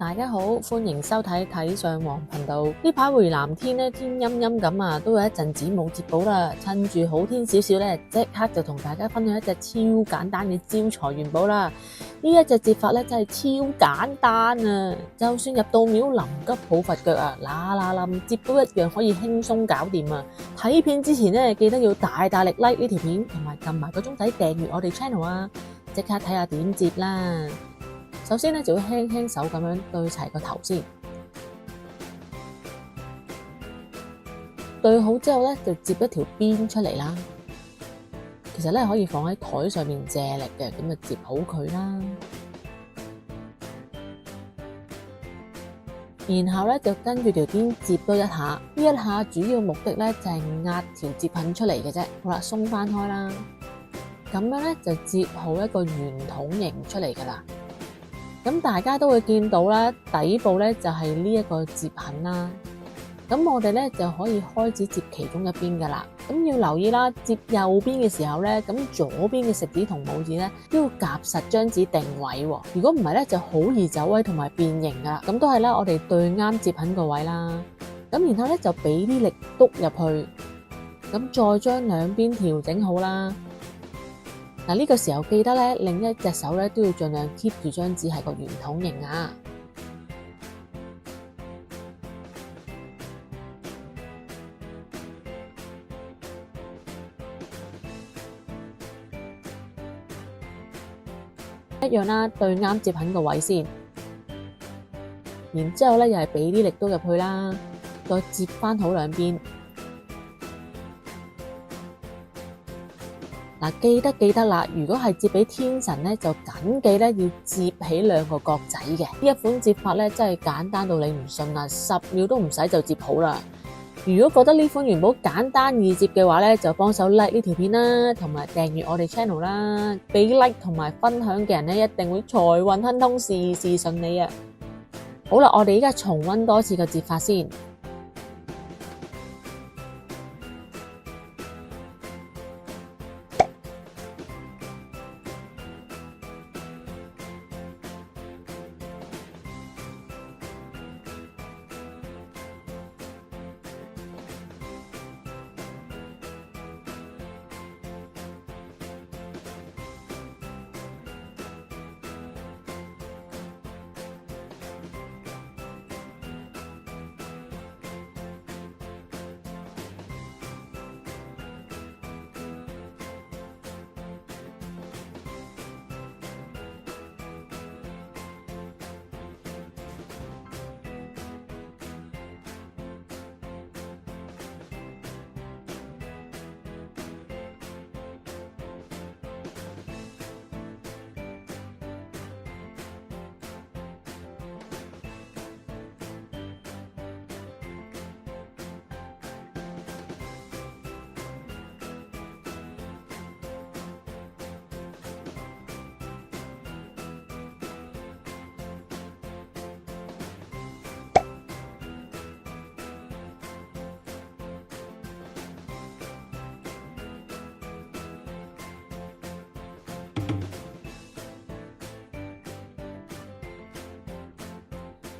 大家好，歡迎收睇睇上皇頻道。呢排回南天咧，天陰陰咁啊，都有一陣子冇接寶啦。趁住好天少少咧，即刻就同大家分享一隻超簡單嘅招財元寶啦。呢一隻接法咧真係超簡單啊！就算入到廟臨急抱佛腳啊，嗱臨接都一樣可以輕鬆搞掂啊！睇片之前咧，記得要大力 like 呢條片，同埋撳埋個鐘仔訂閱我哋 channel 啊！即刻睇下點接啦。首先咧就會輕輕手咁樣對齊個頭先，對好之後咧就接一條邊出嚟啦。其實咧可以放喺台上面借力嘅，咁就接好佢啦。然後咧就跟住條邊接多一下，呢一下主要目的咧就係壓條接痕出嚟嘅啫。好啦，鬆翻開啦，咁樣咧就接好一個圓筒形出嚟噶啦。咁大家都會見到啦，底部咧就係呢一個接痕啦。咁我哋咧就可以開始接其中一邊噶啦。咁要留意啦，接右邊嘅時候咧，咁左邊嘅食指同拇指咧都要夾實張紙定位喎。如果唔係咧，就好易走位同埋變形噶啦。咁都係啦，我哋對啱接痕個位啦。咁然後咧就俾啲力篤入去，咁再將兩邊調整好啦。嗱，呢個時候記得咧，另一隻手咧都要盡量 keep 住張紙係個圓筒形啊！一樣啦，對啱接痕個位先，然之後咧又係俾啲力都入去啦，再接翻好兩邊。嗱，記得啦！如果係接俾天神咧，就緊記咧要接起兩個角仔嘅。呢一款接法咧真係簡單到你唔信啊！10秒都唔使就接好啦。如果覺得呢款元寶簡單易接嘅話咧，就幫手 like 呢條片啦，同埋訂閱我哋 channel 啦。俾 like 同埋分享嘅人咧，一定會財運亨通，事事順利啊！好啦，我哋依家重溫多次個接法先。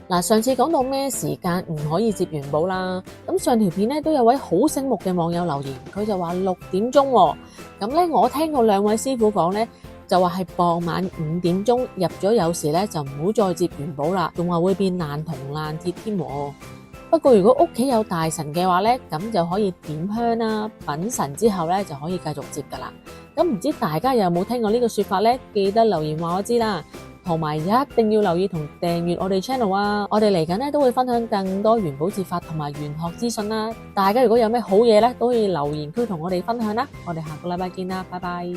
嗱，上次講到咩時間唔可以接元寶啦，咁上條片咧都有位好醒目嘅網友留言，佢就話6點鐘喎，咁咧我聽過兩位師傅講咧，就話係傍晚5點鐘入咗酉時咧就唔好再接元寶啦，仲話會變爛銅爛鐵添喎。不過如果屋企有大神嘅話咧，咁就可以點香啦，品神之後咧就可以繼續接噶啦。咁唔知大家有冇聽過呢個說法咧？記得留言話我知啦。同埋一定要留意同訂閱我哋 channel 啊！我哋嚟緊咧都會分享更多元寶接法同埋玄學資訊啦。大家如果有咩好嘢咧，都可以留言區同我哋分享啦。我哋下個禮拜見啦，拜拜。